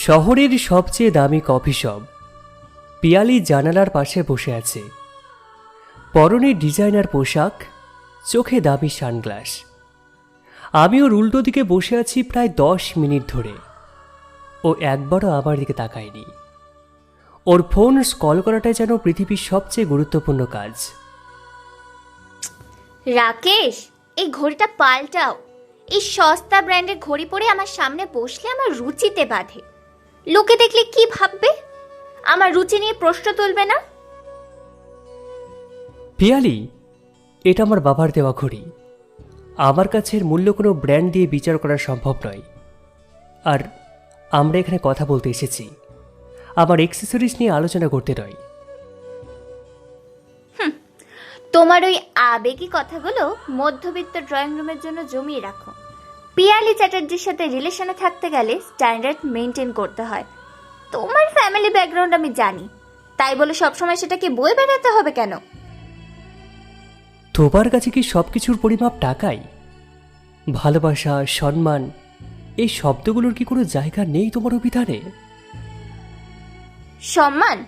শহরের সবচেয়ে দামি কফি শপ পিয়ালি জানালার পাশে বসে আছে। পরনে ডিজাইনার পোশাক, চোখে দামি সানগ্লাস। আমি ওর উল্টো দিকে বসে আছি প্রায় 10 মিনিট ধরে। ও একবারও আমার দিকে তাকায়নি। ওর ফোন স্ক্রল করাটাই যেন পৃথিবীর সবচেয়ে গুরুত্বপূর্ণ কাজ। রাকেশ, এই ঘড়িটা পাল্টাও। এই সস্তা ব্র্যান্ডের ঘড়ি পরে আমার সামনে বসলে আমার রুচিতে বাধে। লোকে দেখলে কি ভাববে? আমার রুচি নিয়ে প্রশ্ন তুলবে না? পিয়ালি, এটা আমার বাবার দেওয়া ঘড়ি। আমার কাছে এর মূল্য কোনো ব্র্যান্ড দিয়ে বিচার করা সম্ভব নয়। আর আমরা এখানে কথা বলতে এসেছি, আমার অ্যাক্সেসরিজ নিয়ে আলোচনা করতে নয়। তোমার ওই আবেগী কথাগুলো মধ্যবিত্ত ড্রয়িং রুমের জন্য জমিয়ে রাখো। পিয়ালি চ্যাটার্জির সাথে রিলেশনে থাকতে গেলে স্ট্যান্ডার্ড মেনটেন করতে হয়। তোমার ফ্যামিলি ব্যাকগ্রাউন্ড আমি জানি, তাই বলে সবসময় সেটাকে বয়ে বেড়াতে হবে কেন? তোমার কাছে কি সব কিছুর পরিমাপ টাকাই? ভালোবাসা, সম্মান, এই শব্দগুলোর কি কোনো জায়গা নেই তোমার অভিধানে? সম্মান?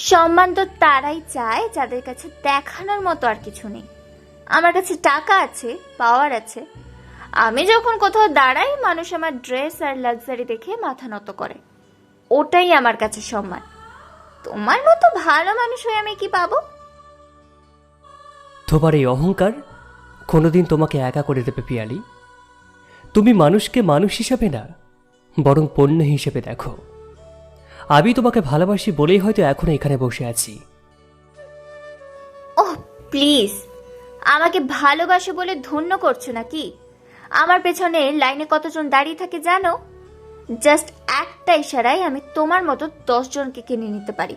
সম্মান তো তারাই চায় যাদের কাছে দেখানোর মতো আর কিছু নেই। আমার কাছে টাকা আছে, পাওয়ার আছে। আমি যখন কোথাও দাঁড়াই, মানুষ আমার ড্রেস আর লাক্সারি দেখে মাথা নত করে। ওটাই আমার কাছে সম্মান। তোমার মতো ভালো মানুষ হয়ে আমি কি পাবো? তোমার এই অহংকার কোনোদিন তোমাকে একা করে দেবে পিয়ালি। তুমি মানুষকে মানুষ হিসাবে না, বরং পণ্য হিসেবে দেখো। আমি তোমাকে ভালোবাসি বলেই হয়তো এখন এখানে বসে আছি। ওহ প্লিজ, আমাকে ভালোবাসো বলে ধন্য করছো নাকি? আমার পেছনে লাইনে কতজন দাঁড়িয়ে থাকে জানো? জাস্ট একটা ইশারায় আমি তোমার মতো 10 জনকে কিনে নিতে পারি।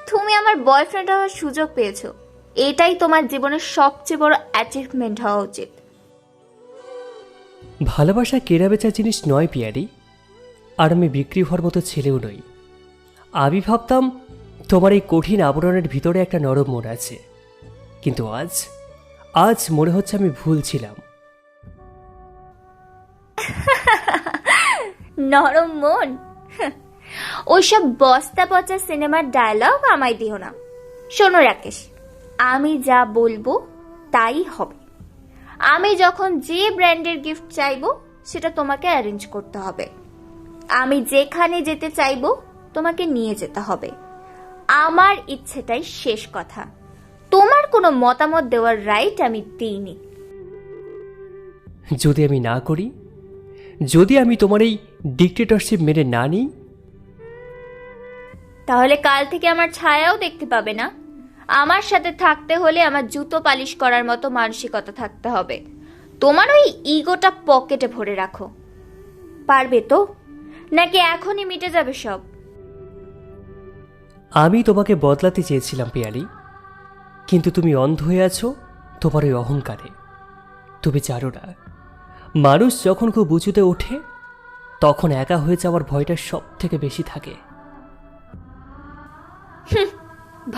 তুমি আমার বয়ফ্রেন্ড হওয়ার সুযোগ পেয়েছো, এটাই তোমার জীবনের সবচেয়ে বড় অ্যাচিভমেন্ট হওয়া উচিত। ভালোবাসা কেনাবেচা জিনিস নয় পিয়ালি, আর আমি বিক্রি হওয়ার মতো ছেলেও নই। আমি ভাবতাম তোমার এই কঠিন আবরণের ভিতরে একটা নরম মন আছে, কিন্তু আজ মনে হচ্ছে আমি ভুল ছিলাম। নরম মন? ওইসব বস্তা পচা সিনেমার ডায়লগ আমায় দিও না। শোনো রাকেশ, আমি যা বলবো তাই হবে। আমি যখন যে ব্র্যান্ডের গিফট চাইবো সেটা তোমাকে অ্যারেঞ্জ করতে হবে। আমি যেখানে যেতে চাইবো তোমাকে নিয়ে যেতে হবে। আমার ইচ্ছেটাই শেষ কথা। তোমার কোনো মতামত দেওয়ার রাইট আমি দিইনি। যদি আমি না করি, যদি আমি তোমার এই ডিক্টেটরশিপ মেনে না নিই, তাহলে কাল থেকে আমার ছায়াও দেখতে পাবে না। আমার সাথে থাকতে হলে আমার জুতো পালিশ করার মতো মানসিকতা থাকতে হবে। তোমার ওই ইগোটা পকেটে ভরে রাখো। পারবে তো? নাকি এখনই মিটে যাবে সব? আমি তোমাকে বদলাতে চেয়েছিলাম পিয়ালি, কিন্তু তুমি অন্ধ হয়ে আছো তোমার ওই অহংকারে। তুমি জানো না, মানুষ যখন খুব উঁচুতে ওঠে তখন একা হয়ে যাওয়ার ভয়টা সব থেকে বেশি থাকে।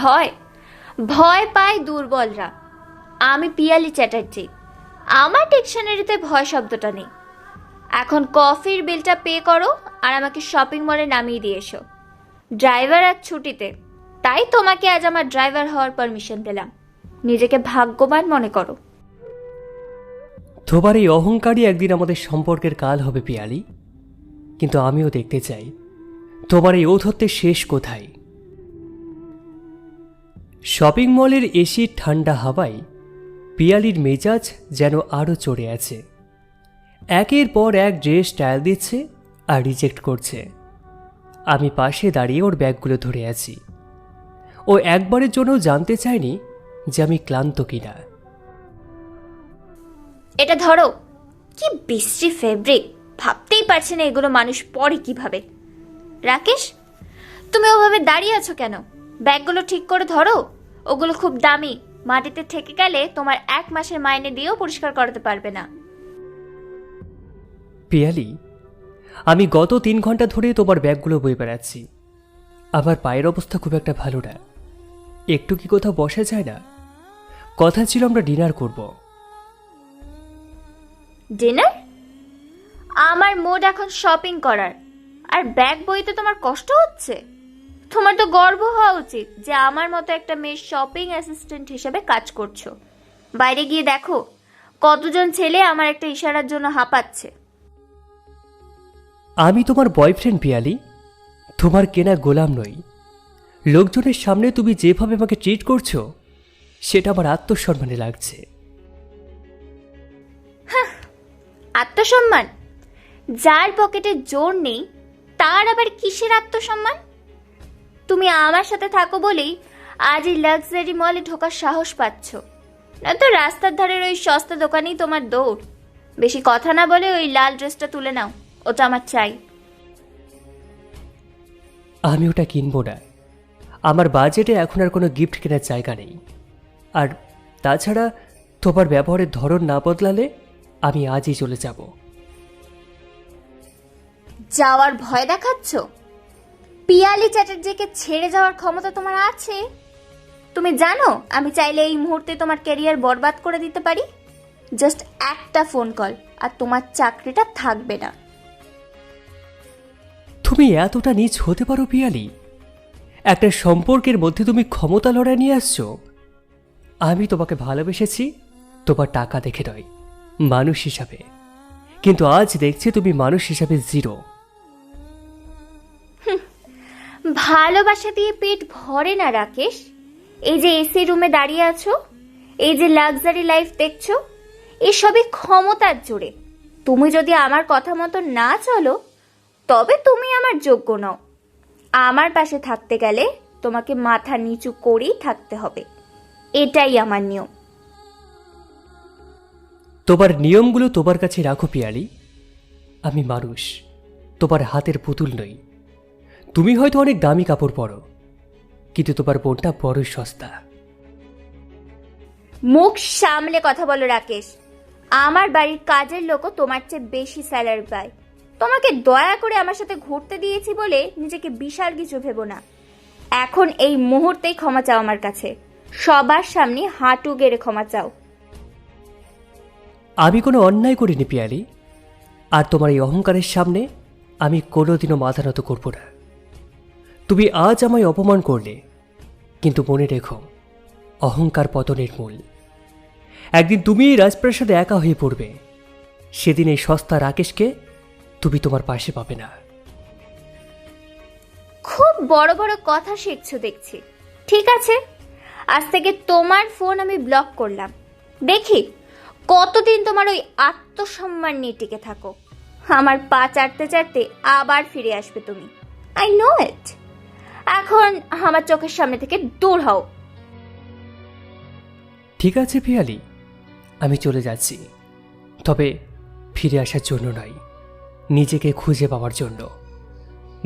ভয় ভয় পায় দুর্বলরা। আমি পিয়ালি চ্যাটার্জি, আমার ডিকশনারিতে ভয় শব্দটা নেই। এখন কফির বিলটা পে করো আর আমাকে শপিং মলে নামিয়ে দিয়ে এসো। ড্রাইভার আজ ছুটিতে, তাই তোমাকে আজ আমার ড্রাইভার হওয়ার পারমিশন দিলাম। নিজেকে ভাগ্যবান মনে করো। তোমার এই অহংকারই একদিন আমাদের সম্পর্কের কাল হবে পিয়ালি, কিন্তু আমিও দেখতে চাই তোমার এই ঔদ্ধত্যের শেষ কোথায়। শপিং মলের এসির ঠান্ডা হাওয়ায় পিয়ালির মেজাজ যেন আরও চড়ে আছে। একের পর এক ড্রেস ট্রায়াল দিচ্ছে আর রিজেক্ট করছে। আমি পাশে দাঁড়িয়ে ওর ব্যাগগুলো ধরে আছি। ও একবারের জন্য জানতে চায়নি যে আমি ক্লান্ত কিনা। এটা ধরো। কি বিশ্রী ফেব্রিক! ভাবতেই পারছি না এগুলো মানুষ পরে কিভাবে। রাকেশ, তুমি ওভাবে দাঁড়িয়ে আছো কেন? ব্যাগগুলো ঠিক করে ধরো। ওগুলো খুব দামি, মাটিতে ঠেকে গেলে তোমার 1 মাসের মাইনে দিয়েও পরিষ্কার করাতে পারবে না। পিয়ালি, আমি গত 3 ঘন্টা ধরে তোমার ব্যাগগুলো বয়ে বেড়াচ্ছি। আমার পায়ের অবস্থা খুব একটা ভালো না। একটু কি কোথাও বসা যায় না? কথা ছিল আমরা ডিনার করব। ডিনার? আমার মুড এখন শপিং করার। আর ব্যাগ বইতে তোমার কষ্ট হচ্ছে? তোমার তো গর্ব হওয়া উচিত যে আমার মতো একটা মেয়ে শপিং অ্যাসিস্ট্যান্ট হিসেবে কাজ করছো। বাইরে গিয়ে দেখো কতজন ছেলে আমার একটা ইশারার জন্য হাঁপাচ্ছে। আমি তোমার বয়ফ্রেন্ড পিয়ালি, তোমার কেনা গোলাম নই। লোকজনের সামনে তুমি যেভাবে আমাকে ট্রিট করছো সেটা আমার আত্মসম্মানে লাগছে। আত্মসম্মান? যার পকেটে জোর নেই তার আবার কিসের আত্মসম্মান? তুমি আমার সাথে থাকো বলেই আজ এই লাক্সারি মলে ঢোকার সাহস পাচ্ছ, নয়তো রাস্তার ধারের ওই সস্তা দোকানেই তোমার দৌড়। বেশি কথা না বলে ওই লাল ড্রেসটা তুলে নাও, ওটা আমার চাই। আমি ওটা কিনবো না। আমার বাজেটে এখন আর কোনো গিফট কেনার জায়গা নেই। আর তাছাড়া তোমার ব্যবহারের ধরন না বদলালে আমি আজই চলে যাব। যাওয়ার ভয় দেখাচ্ছ? পিয়ালি চ্যাটার্জিকে ছেড়ে যাওয়ার ক্ষমতা তোমার আছে? তুমি জানো আমি চাইলে এই মুহূর্তে তোমার ক্যারিয়ার বরবাদ করে দিতে পারি। জাস্ট একটা ফোন কল আর তোমার চাকরিটা থাকবে না। তুমি এতটা নীচ হতে পারো পিয়ালি? একটা সম্পর্কের মধ্যে তুমি ক্ষমতা লড়াই নিয়ে আসছো। আমি তোমাকে ভালোবেসেছি তোমার টাকা দেখে নয়, মানুষ হিসাবে। কিন্তু আজ দেখছি তুমি মানুষ হিসাবে জিরো। ভালোবাসা দিয়ে পেট ভরে না রাকেশ। এই যে এসি রুমে দাঁড়িয়ে আছো, এই যে লাক্সারি লাইফ দেখছো, এসবই ক্ষমতার জোরে। তুমি যদি আমার কথা মতো না চলো তবে তুমি আমার যোগ্য নও। আমার পাশে থাকতে গেলে তোমাকে মাথা নিচু করেই থাকতে হবে, এটাই আমার নিয়ম। তোমার নিয়মগুলো তোমার কাছে রাখো পিয়ালি। আমি মানুষ, তোমার হাতের পুতুল নই। তুমি হয়তো অনেক দামি কাপড় পরো, কিন্তু তোমার বোনটা বড়ই সস্তা। মুখ সামলে কথা বলো রাকেশ। আমার বাড়ির কাজের লোকও তোমার চেয়ে বেশি স্যালারি পায়। তোমাকে দয়া করে আমার সাথে ঘুরতে দিয়েছি বলে নিজেকে বিশাল কিছু ভেবো না। এখন এই মুহূর্তেই ক্ষমা চাও আমার কাছে, সবার সামনে হাঁটু গেড়ে ক্ষমা চাও। আমি কোনো অন্যায় করিনি পিয়ালি, আর তোমার এই অহংকারের সামনে আমি কোনোদিনও মাথা নত করব না। তুমি আজ আমায় অপমান করলে, কিন্তু মনে রেখো অহংকার পতনের মূল। একদিন তুমি এই রাজপ্রাসাদে একা হয়ে পড়বে, সেদিন এই সস্তা রাকেশকে তুমি তোমার পাশে পাবে না। খুব বড় বড় কথা শিখছো দেখছি। ঠিক আছে, আজ থেকে তোমার ফোন আমি ব্লক করলাম। দেখি কতদিন তোমার ওই আত্মসম্মান নিয়ে টিকে থাকো। আমার পা চাটতে চাটতে আবার ফিরে আসবে তুমি। আই নো ইট। এখন আমার চোখের সামনে থেকে দূর হও। ঠিক আছে পিয়ালি, আমি চলে যাচ্ছি, তবে ফিরে আসার জন্য নয়, নিজেকে খুঁজে পাওয়ার জন্য।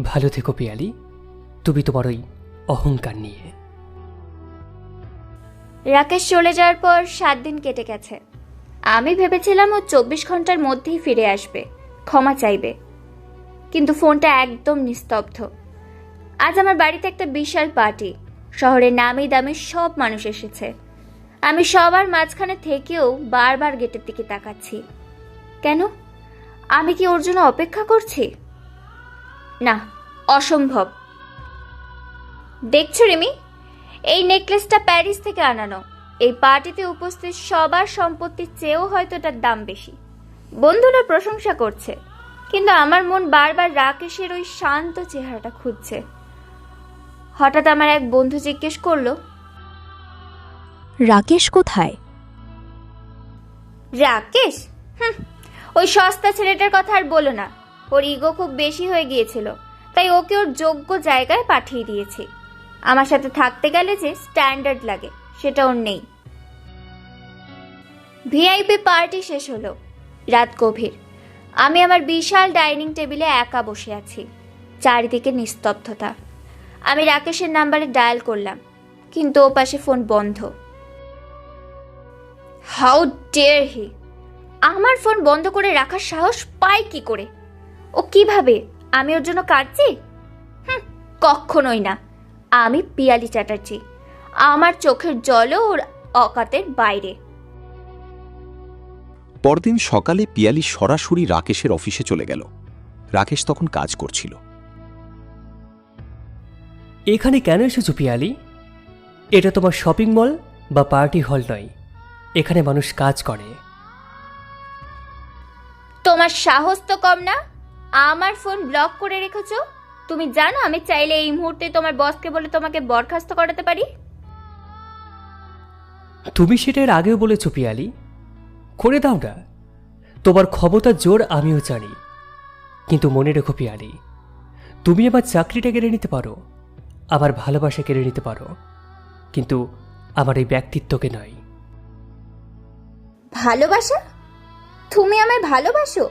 ভালো থেকো পিয়ালি, তুমি তোমার ওই অহংকার নিয়ে। রাকেশ চলে যাওয়ার পর 7 দিন কেটে গেছে। আমি ভেবেছিলাম ও 24 ঘন্টার মধ্যেই ফিরে আসবে, ক্ষমা চাইবে, কিন্তু ফোনটা একদম নিস্তব্ধ। আজ আমার বাড়িতে একটা বিশাল পার্টি। শহরের নামি দামি সব মানুষ এসেছে। আমি সবার মাঝখানে থেকেও বারবার গেটের দিকে তাকাচ্ছি। কেন? আমি কি ওর জন্য অপেক্ষা করছি? না, অসম্ভব। দেখছো রিমি, এই নেকলেসটা প্যারিস থেকে আনানো। এই পার্টিতে উপস্থিত সবার সম্পত্তির চেয়েও হয়তো এটার দাম বেশি। বন্ধুরা প্রশংসা করছে, কিন্তু আমার মন বারবার রাকেশের ওই শান্ত চেহারাটা খুঁজছে। হঠাৎ আমার এক বন্ধু জিজ্ঞেস করলো, রাকেশ কোথায়? রাকেশ? ওই সস্তা ছেলেটার কথা আর বলো না। ওর ইগো খুব বেশি হয়ে গিয়েছিল, তাই ওকে ওর যোগ্য জায়গায় পাঠিয়ে দিয়েছি। আমার সাথে থাকতে গেলে যে স্ট্যান্ডার্ড লাগে সেটা ওর নেই। ভিআইপি পার্টি শেষ হলো। রাত গভীর। আমি আমার বিশাল ডাইনিং টেবিলে একা বসে আছি। চারিদিকে নিস্তব্ধতা। আমি রাকেশের নাম্বারে ডায়াল করলাম, কিন্তু ও পাশে ফোন বন্ধ। How dare he! আমার ফোন বন্ধ করে রাখার সাহস পায় কি করে? ও কিভাবে? আমি ওর জন্য কাঁদছি? কখনোই না। আমি পিয়ালি চ্যাটার্জি। আমার চোখের জলও ওর অকাতের বাইরে। পরদিন সকালে পিয়ালি সরাসরি রাকেশের অফিসে চলে গেল। রাকেশ তখন কাজ করছিল। এখানে কেন এসেছো পিয়ালি? এটা তোমার শপিং মল বা পার্টি হল নয়। এখানে মানুষ কাজ করে। তোমার সাহস তো কম না, আমার ফোন ব্লক করে রেখেছো। তুমি জানো আমি চাইলে এই মুহূর্তে তোমার বসকে বলে তোমাকে বরখাস্ত করাতে পারি। তুমি সেটা এর আগেও বলেছো পিয়ালি, করে দাও না। তোমার ক্ষমতার জোর আমিও জানি, কিন্তু মনে রেখো পিয়ালি, তুমি আমার চাকরিটা কেড়ে নিতে পারো, আমার ভালোবাসা কেড়ে নিতে পারো, কিন্তু আমার এই ব্যক্তিত্বকে নয়। ভালোবাসা? তুমি আমায় ভালোবাসো?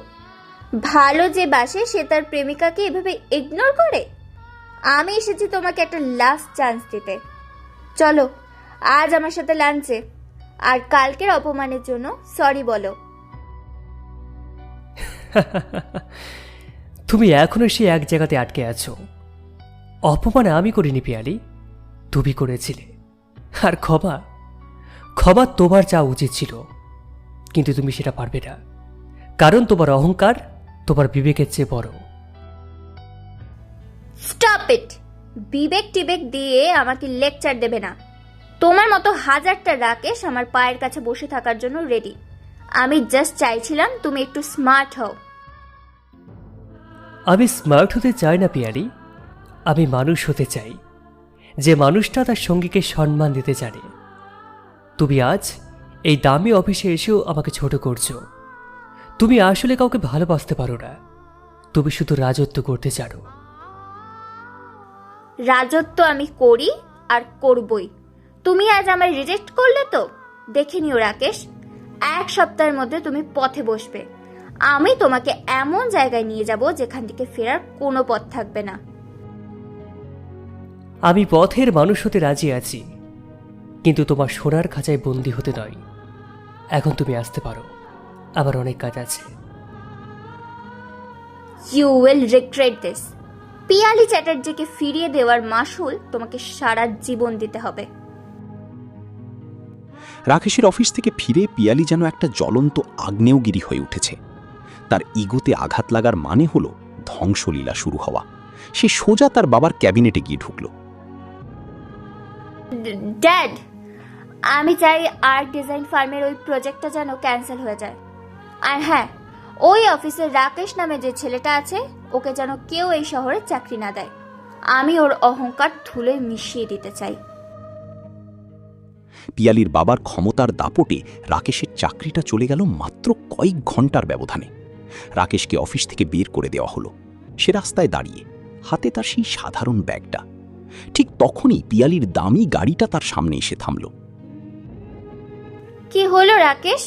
ভালো যে বাসে সে তার প্রেমিকাকে এভাবে ইগনোর করে? আমি এসেছি তোমাকে একটা লাস্ট চান্স দিতে। চলো আজ আমার সাথে লাঞ্চে, আর কালকের অপমানের জন্য সরি বলো। তুমি এখনো সেই এক জায়গাতে আটকে আছো। অপমান আমি করিনি পিয়ালি, তুমি করেছিলে। আর ক্ষমা, ক্ষমা তোমার চাওয়া উচিত ছিল, কিন্তু তুমি সেটা পারবে না, কারণ তোমার অহংকার তোমার বিবেকের চেয়ে বড়। Stop it! বিবেক টিবেক দিয়ে আমাকে লেকচার দেবে না। তোমার মতো হাজারটা রাকেশ আমার পায়ের কাছে বসে থাকার জন্য রেডি। আমি জাস্ট চাইছিলাম তুমি একটু স্মার্ট হও। আমি স্মার্ট হতে চাই না পিয়ালি, আমি মানুষ হতে চাই, যে মানুষটা তার সঙ্গীকে সম্মান দিতে জানে। তুমি আজ এই দামি অফিসে এসেও আমাকে ছোট করছো। তুমি আসলে কাউকে ভালোবাসতে পারো না, তুমি শুধু রাজত্ব করতে চাও। রাজত্ব আমি করি আর করবই। তুমি আজ আমায় রিজেক্ট করলে তো দেখে নিও রাকেশ, এক সপ্তাহের মধ্যে তুমি পথে বসবে। আমি তোমাকে এমন জায়গায় নিয়ে যাব যেখান থেকে ফেরার কোনো পথ থাকবে না। আমি পথের মানুষ হতে রাজি আছি, কিন্তু তোমার সোনার খাঁচায় বন্দি হতে নয়। এখন তুমি আসতে পারো, আমার অনেক কাজ আছে। You will regret this. Piyali চ্যাটার্জিকে ফিরিয়ে দেওয়ার মাসুল তোমাকে সারা জীবন দিতে হবে। রাকেশের অফিস থেকে ফিরে পিয়ালি যেন একটা জ্বলন্ত আগ্নেয়গিরি হয়ে উঠেছে। তার ইগোতে আঘাত লাগার মানে হলো ধ্বংসলীলা শুরু হওয়া। সে সোজা তার বাবার ক্যাবিনেটে গিয়ে ঢুকল। ড্যাড, আমি চাই আর্ট ডিজাইন ফার্মের ওই প্রজেক্টটা যেন ক্যান্সেল হয়ে যায়। আর হ্যাঁ, ওই অফিসের রাকেশ নামে যে ছেলেটা আছে ওকে যেন কেউ এই শহরে চাকরি না দেয়। আমি ওর অহংকার ধুলোয় মিশিয়ে দিতে চাই। পিয়ালির বাবার ক্ষমতার দাপটে রাকেশের চাকরিটা চলে গেল মাত্র কয়েক ঘন্টার ব্যবধানে। রাকেশকে অফিস থেকে বের করে দেওয়া হলো। সে রাস্তায় দাঁড়িয়ে, হাতে তার সেই সাধারণ ব্যাগটা। ঠিক তখনই পিয়ালির দামি গাড়িটা তার সামনে এসে থামল। কি হলো রাকেশ?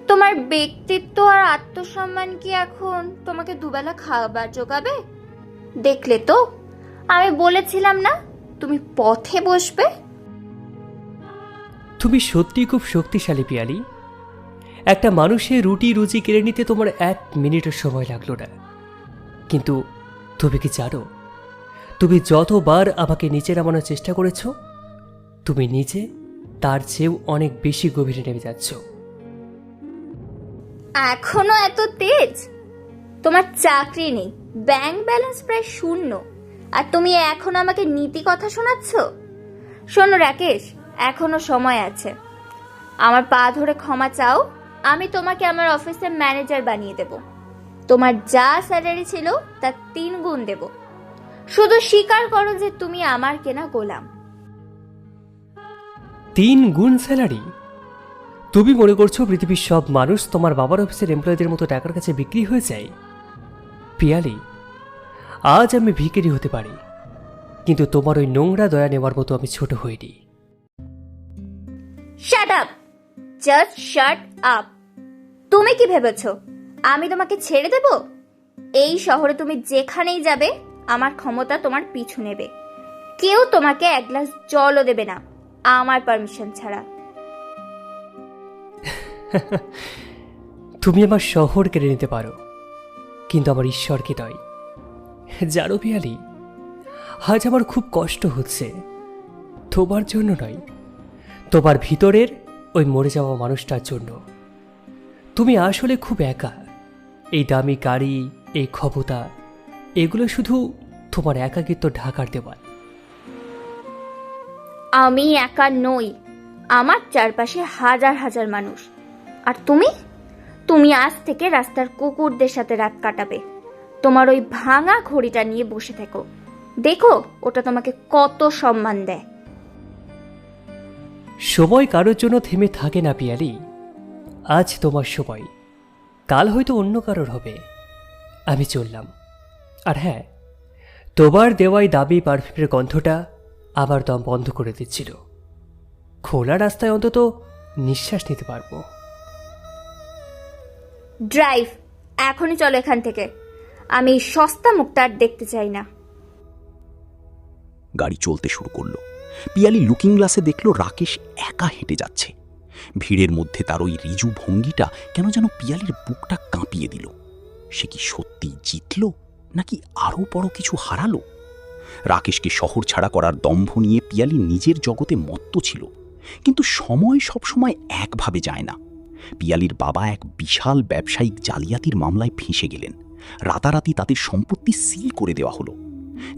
তোমার ব্যক্তিত্ব আর আত্মসম্মান কি এখন তোমাকে দুবেলা খাবার জোগাবে? দেখলে তো, আমি বলেছিলাম না তুমি পথে বসবে। তুমি সত্যি খুব শক্তিশালী পিয়ালি। একটা মানুষের রুটি রুজি কেড়ে নিতে তোমার 1 মিনিটের সময় লাগলো না। কিন্তু তুমি কি জানো, তুমি যতবার আমাকে নিচে নামানোর চেষ্টা করেছ, তুমি নিজে তার চেয়েও অনেক বেশি গভীরে নেমে যাচ্ছ। এখনো এত তেজ? তোমার চাকরি নেই, ব্যাংক ব্যালেন্স প্রায় শূন্য, আর তুমি এখন আমাকে নীতি কথা শোনাচ্ছ? শোনো রাকেশ, এখনো সময় আছে। আমার পা ধরে ক্ষমা চাও, আমি তোমাকে আমার অফিসের ম্যানেজার বানিয়ে দেব। তোমার যা স্যালারি ছিল তার 3 গুণ দেব। শুধু স্বীকার করো যে তুমি আমার কেনা গোলাম। 3 গুণ স্যালারি? তুমি মনে করছো পৃথিবীর সব মানুষ তোমার বাবার অফিসের এমপ্লয়ীদের মতো টাকার কাছে বিক্রি হয়ে যায়? পিয়ালি, আজ আমি ভিখারি হতে পারি, কিন্তু তোমার ওই নোংরা দয়া নেওয়ার মতো আমি ছোট হইনি। Shut up! Just shut up! তুমি কি ভেবেছো আমি তোমাকে ছেড়ে দেব? এই শহরে তুমি যেখানেই যাবে আমার ক্ষমতা তোমার পিছু নেবে। কেউ তোমাকে 1 গ্লাস জলও দেবে না আমার পারমিশন ছাড়া। তুমি আমার শহর কেড়ে নিতে পারো, কিন্তু আমার ঈশ্বরকে নয়। জানো পিয়ালি, আজ আমার খুব কষ্ট হচ্ছে। তোমার জন্য নয়, তোমার ভিতরের ওই মরে যাওয়া মানুষটার জন্য। তুমি আসলে খুব একা। এই দামি গাড়ি, এই ক্ষমতা, এগুলো শুধু তোমার একাকিত্ব ঢাকার দেওয়াল। আমি একা নই, আমার চারপাশে হাজার হাজার মানুষ। আর তুমি তুমি আজ থেকে রাস্তার কুকুরদের সাথে রাত কাটাবে। তোমার ওই ভাঙা ঘড়িটা নিয়ে বসে থেকো, দেখো ওটা তোমাকে কত সম্মান দেয়। সময় কারোর জন্য থেমে থাকে না পিয়ালি। আজ তোমার সময়, কাল হয়তো অন্য কারোর হবে। আমি চললাম। আর হ্যাঁ, তোমার দেওয়াই দাবি পারফিউমের গন্ধটা আবার দম বন্ধ করে দিচ্ছিল। খোলা রাস্তায় অন্তত নিঃশ্বাস নিতে পারবো। ড্রাইভ, এখনই চলো এখান থেকে। আমি এই সস্তা মুখটা আর দেখতে চাই না। গাড়ি চলতে শুরু করলো। পিয়ালি লুকিং গ্লাসে দেখল রাকেশ একা হেঁটে যাচ্ছে। ভিড়ের মধ্যে তার ওই রিজু ভঙ্গিটা কেন যেন পিয়ালির বুকটা কাঁপিয়ে দিল। সে কি সত্যি জিতল, নাকি আরও বড় কিছু হারালো? রাকেশকে শহর ছাড়া করার দম্ভ নিয়ে পিয়ালি নিজের জগতে মত্ত ছিল, কিন্তু সময় সবসময় একভাবে যায় না। পিয়ালির বাবা এক বিশাল ব্যবসায়িক জালিয়াতির মামলায় ফেঁসে গেলেন। রাতারাতি তাদের সম্পত্তি সিল করে দেওয়া হলো।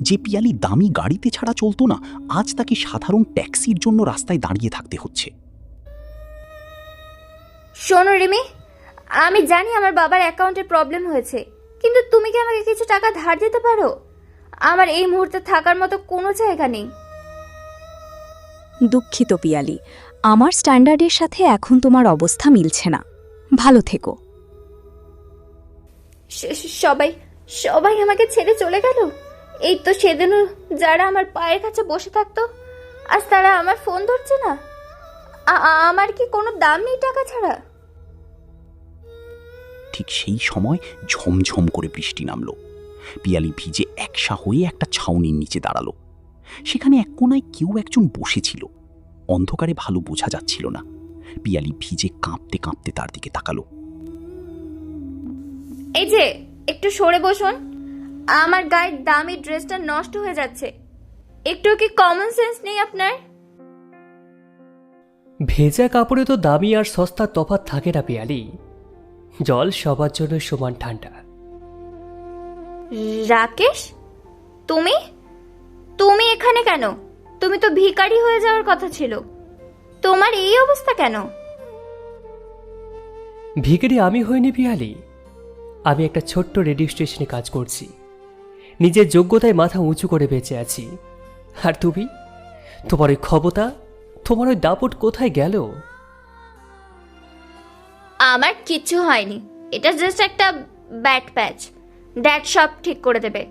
যে পিয়ালি দামি গাড়িতে ছাড়া চলতো না, আজ তাকে সাধারণ ট্যাক্সির জন্য রাস্তায় দাঁড়িয়ে থাকতে হচ্ছে। শোনো রিমি, আমি জানি আমার বাবার অ্যাকাউন্টে প্রবলেম হয়েছে, কিন্তু তুমি কি আমাকে কিছু টাকা ধার দিতে পারো? আমার এই মুহূর্তে থাকার মতো কোনো জায়গা নেই। দুঃখিত পিয়ালি, আমার স্ট্যান্ডার্ডের সাথে এখন তোমার অবস্থা মিলছে না। ভালো থেকো। সবাই সবাই আমাকে ছেড়ে চলে গেল। এই তো সেদিনও যারা আমার পায়ের কাছে বসে থাকতো, আজ তারা আমার ফোন ধরছে না। আমার কি কোনো দাম নেই টাকা ছাড়া? ঠিক সেই সময় ঝমঝম করে বৃষ্টি নামল। পিয়ালি ভিজে একসা হয়ে একটা ছাউনির নিচে দাঁড়ালো। সেখানে এক কোনায় কেউ একজন বসেছিল। অন্ধকারে ভালো বোঝা যাচ্ছিল না। পিয়ালি ভিজে কাঁপতে কাঁপতে তার দিকে তাকালো। এই যে, একটু সরে বসুন। আমার গায়ের দামি ড্রেসটা নষ্ট হয়ে যাচ্ছে। একটু কি কমন সেন্স নেই আপনার? ভেজা কাপড়ে তো দামি আর সস্তার তফাৎ থাকে না পিয়ালি। জল সবার জন্য সমান ঠান্ডা। রাকেশ, তুমি তুমি এখানে কেন? তুমি তো ভিখারি হয়ে যাওয়ার কথা ছিল, তোমার এই অবস্থা কেন? ভিখারি আমি হইনি পিয়ালি। আমি একটা ছোট্ট রেডিও স্টেশনে কাজ করছি। নিজের যোগ্যতায় মাথা উঁচু করে বেঁচে আছি। আর তুমি, তোমার ওই ক্ষমতা, তোমার ওই দাপট কোথায় গেল? আমার কিচ্ছু হয়নি, এটা জাস্ট একটা ব্যাড প্যাচ। ড্যাড সব ঠিক করে দেবে।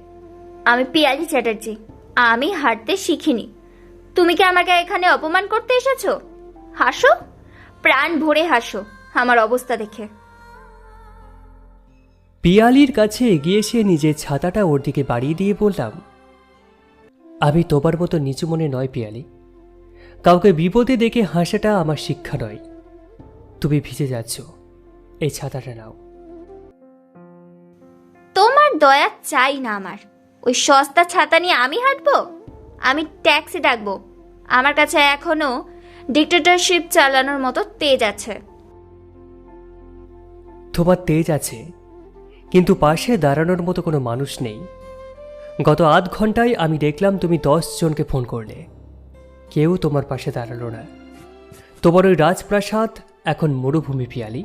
আমি পিয়ালি চ্যাটার্জি, আমি হাঁটতে শিখিনি। তুমি কি আমাকে এখানে অপমান করতে এসেছো? হাসো, প্রাণ ভরে হাসো আমার অবস্থা দেখে। পিয়ালির কাছে এগিয়ে এসে নিজের ছাতাটা ওর দিকে বাড়িয়ে দিয়ে বললাম, আমি তোমার মতো নিচু মনে নয় পিয়ালি। কাউকে বিপদে দেখে হাসাটা আমার শিক্ষা নয়। তুমি ভিজে যাচ্ছ, এই ছাতাটা নাও। তোমার দয়া চাই না আমার। ওই সস্তা ছাতা নিয়ে আমি হাঁটবো? আমি ট্যাক্সি ডাকবো। আমার কাছে এখনো ডিক্টেটরশিপ চালানোর মতো তেজ আছে। তোমার তেজ আছে, কিন্তু পাশে দাঁড়ানোর মতো কোনো মানুষ নেই। গত আধ ঘন্টায় আমি দেখলাম তুমি 10 জনকে ফোন করলে, কেউ তোমার পাশে দাঁড়ালো না। তোমার ওই রাজপ্রাসাদ এখন মরুভূমি পিয়ালি।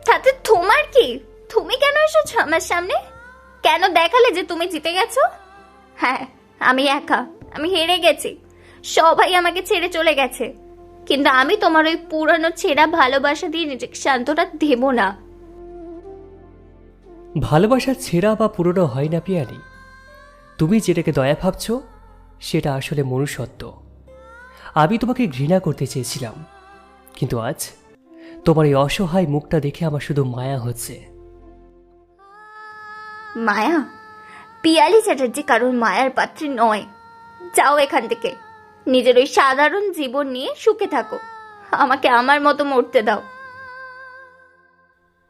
তাতে তোমার কি? তুমি কেন এসেছো আমার সামনে? কেন দেখালে যে তুমি জিতে গেছো? হ্যাঁ, আমি একা, আমি হেরে গেছি। সবাই আমাকে ছেড়ে চলে গেছে, কিন্তু আমি তোমার ওই পুরানো ছেঁড়া ভালোবাসা দিয়ে নিজেকে শান্তটা দেব না। ভালোবাসা ছেঁড়া বা পুরনো হয় না পিয়ালি। তুমি যেটাকে দয়া ভাবছ সেটা আসলে মনুষ্যত্ব। আমি তোমাকে ঘৃণা করতে চেয়েছিলাম, কিন্তু আজ তোমার এই অসহায় মুখটা দেখে আমার শুধু মায়া হচ্ছে। মায়া? পিয়ালি চ্যাটার্জি কারোর মায়ার পাত্রী নয়। যাও এখান থেকে, নিজের ওই সাধারণ জীবন নিয়ে সুখে থাকো। আমাকে আমার মতো মরতে দাও।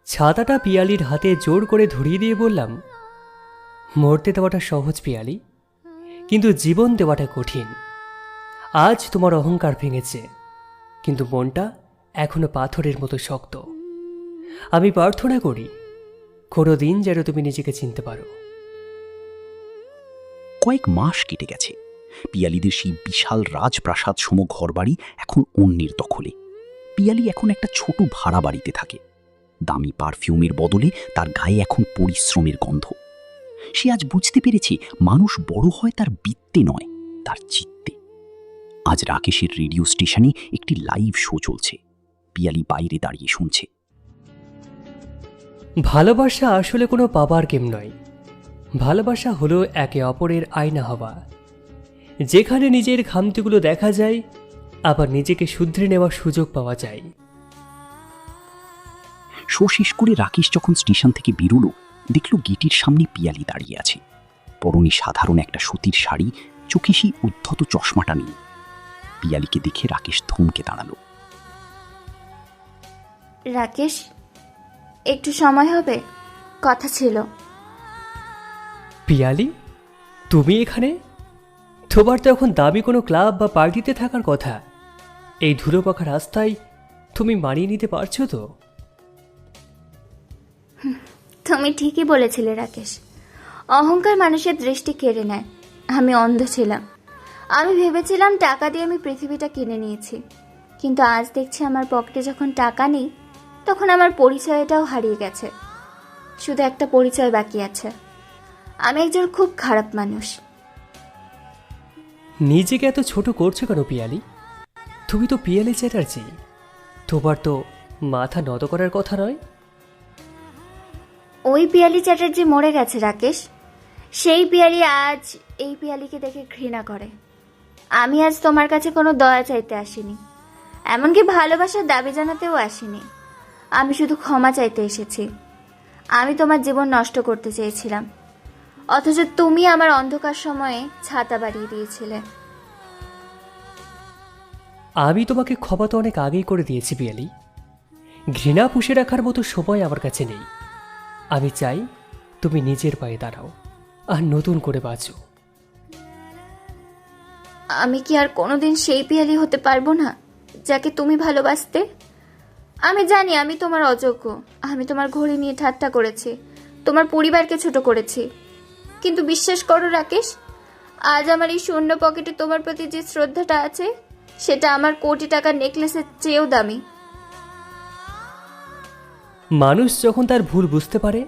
ছাতাটা পিয়ালির হাতে জোর করে ধরিয়ে দিয়ে বললাম, মরতে দেওয়াটা সহজ পিয়ালি, কিন্তু জীবন দেওয়াটা কঠিন। আজ তোমার অহংকার ভেঙেছে, কিন্তু মনটা এখনো পাথরের মতো শক্ত। আমি প্রার্থনা করি কোনো দিন যেন তুমি নিজেকে চিনতে পারো। কয়েক মাস কেটে গেছে। পিয়ালিদের সেই বিশাল রাজপ্রাসাদ সম ঘরবাড়ি এখন অন্যের দখলে। পিয়ালি এখন একটা ছোট ভাড়া বাড়িতে থাকে। দামি পারফিউমের বদলে তার গায়ে এখন পরিশ্রমের গন্ধ। সে আজ বুঝতে পেরেছে মানুষ বড় হয় তার বৃত্তে নয়, তার চিত্তে। আজ রাকেশের রেডিও স্টেশনে একটি লাইভ শো চলছে। পিয়ালি বাইরে দাঁড়িয়ে শুনছে। ভালোবাসা আসলে কোনো পাবার গেম নয়। ভালোবাসা হলো একে অপরের আয়না হওয়া, যেখানে নিজের খামতিগুলো দেখা যায়, আবার নিজেকে শুধরে নেওয়ার সুযোগ পাওয়া যায়। শো শেষ করে রাকেশ যখন স্টেশন থেকে বেরোলো, দেখল গেটের সামনে পিয়ালি দাঁড়িয়ে আছে। পরনে সাধারণ একটা সুতির শাড়ি, চোখে সেই উদ্ধত চশমাটা নেই। পিয়ালিকে দেখে রাকেশ থমকে দাঁড়ালো। রাকেশ, একটু সময় হবে, কথা ছিল। পিয়ালি, তুমি এখানে? তোমার তো এখন দামি কোনো ক্লাব বা পার্টিতে থাকার কথা। এই ধুলোপাখা রাস্তায় তুমি মানিয়ে নিতে পারছো তো? তুমি ঠিকই বলেছিলে রাকেশ, অহংকার মানুষের দৃষ্টি কেড়ে নেয়। আমি অন্ধ ছিলাম। আমি ভেবেছিলাম টাকা দিয়ে আমি পৃথিবীটা কিনে নিয়েছি, কিন্তু আজ দেখছি আমার পকেটে যখন টাকা নেই, তখন আমার পরিচয়টাও হারিয়ে গেছে। শুধু একটা পরিচয় বাকি আছে, আমি একজন খুব খারাপ মানুষ। নিজেকে এত ছোট করছো কেন পিয়ালি? তুমি তো পিয়ালি চ্যাটার্জি। তোমার তো মাথা নত করার কথা নয়। ওই পিয়ালি চ্যাটার্জি মরে গেছে রাকেশ। সেই পিয়ালি আজ এই পিয়ালিকে দেখে ঘৃণা করে। আমি আজ তোমার কাছে কোনো দয়া চাইতে আসিনি, এমনকি ভালোবাসার দাবি জানাতেও আসিনি। আমি শুধু ক্ষমা চাইতে এসেছি। আমি তোমার জীবন নষ্ট করতে চেয়েছিলাম, অথচ তুমি আমার অন্ধকার সময়ে ছাতা বাড়িয়ে দিয়েছিলে। আমি তোমাকে ক্ষমা তো অনেক আগেই করে দিয়েছি পিয়ালি। ঘৃণা পুষে রাখার মতো সময় আমার কাছে নেই। আমি চাই তুমি নিজের পায়ে দাঁড়াও আর নতুন করে বাঁচো। আমি কি আর কোনোদিন সেই পিয়ালি হতে পারবো না যাকে তুমি ভালোবাসতে? আমি জানি আমি তোমার অযোগ্য। আমি তোমার ঘড়ি নিয়ে ঠাট্টা করেছি, তোমার পরিবারকে ছোট করেছি, কিন্তু বিশ্বাস করো রাকেশ, আজ আমার এই শূন্য পকেটে তোমার প্রতি যে শ্রদ্ধাটা আছে, সেটা আমার কোটি টাকার নেকলেসের চেয়েও দামি। মানুষ যখন তার ভুল বুঝতে পারে,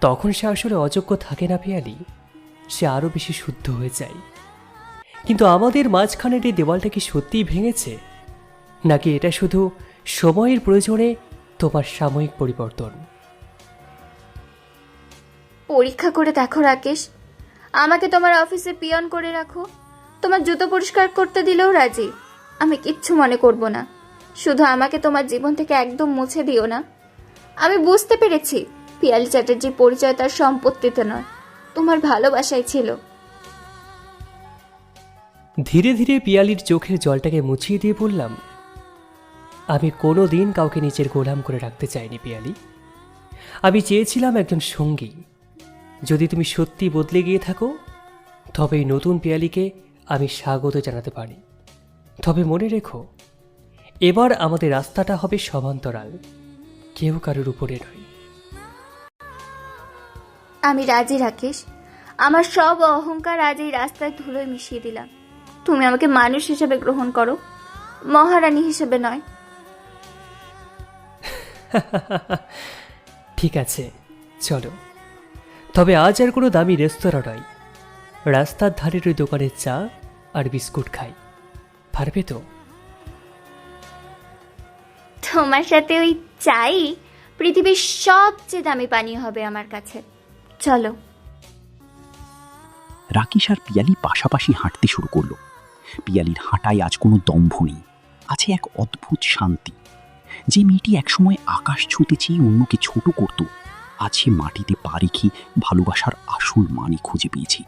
তখন সে আসলে অযোগ্য থাকে না পিয়ালি, সে আরও বেশি শুদ্ধ হয়ে যায়। কিন্তু আমাদের মাঝখানের এই দেওয়ালটা কি সত্যিই ভেঙেছে, নাকি এটা শুধু সময়ের প্রয়োজনে তোমার সাময়িক পরিবর্তন? পরীক্ষা করে দেখো রাকেশ, আমাকে তোমার অফিসে পিয়ন করে রাখো, তোমার জুতো পরিষ্কার করতে দিলেও রাজি। আমি কিচ্ছু মনে করব না, শুধু আমাকে তোমার জীবন থেকে একদম মুছে দিও না। আমি বুঝতে পেরেছি পিয়ালি চ্যাটার্জির পরিচয় তার সম্পত্তিতে নয়, তোমার ভালোবাসায় ছিল। ধীরে ধীরে পিয়ালির চোখের জলটাকে মুছিয়ে দিয়ে বললাম, আমি কোনো দিন কাউকে নিজের গোলাম করে রাখতে চাইনি পিয়ালি। আমি চেয়েছিলাম একজন সঙ্গী। যদি তুমি সত্যি বদলে গিয়ে থাকো, তবে এই নতুন পিয়ালিকে আমি স্বাগত জানাতে পারি। তবে মনে রেখো, এবার আমাদের রাস্তাটা হবে সমান্তরাল, কেউ কারোর উপরে নয়। আমি রাজি রাকেশ, আমার সব অহংকার আজ এই রাস্তায় ধুলোয় মিশিয়ে দিলাম। তুমি আমাকে মানুষ হিসেবে গ্রহণ করো, মহারানী হিসেবে নয়। ঠিক আছে, চলো। তবে আজ আর কোনো দামি রেস্তোরাঁ নয়, রাস্তার ধারের ওই দোকানের চা আর বিস্কুট খাই। পারবে তো? তোমার সাথে ওই চাই পৃথিবীর সবচেয়ে দামি পানীয় হবে আমার কাছে। চলো। রাকেশ আর পিয়ালি পাশাপাশি হাঁটতে শুরু করলো। পিয়ালির হাঁটায় আজ কোনো দম্ভ নেই, আছে এক অদ্ভুত শান্তি। যে মেয়েটি একসময় আকাশ ছুঁতে চেয়ে অন্যকে ছোট করত, আজ সে মাটিতে পা রেখে ভালোবাসার আসল মানে খুঁজে পেয়েছে।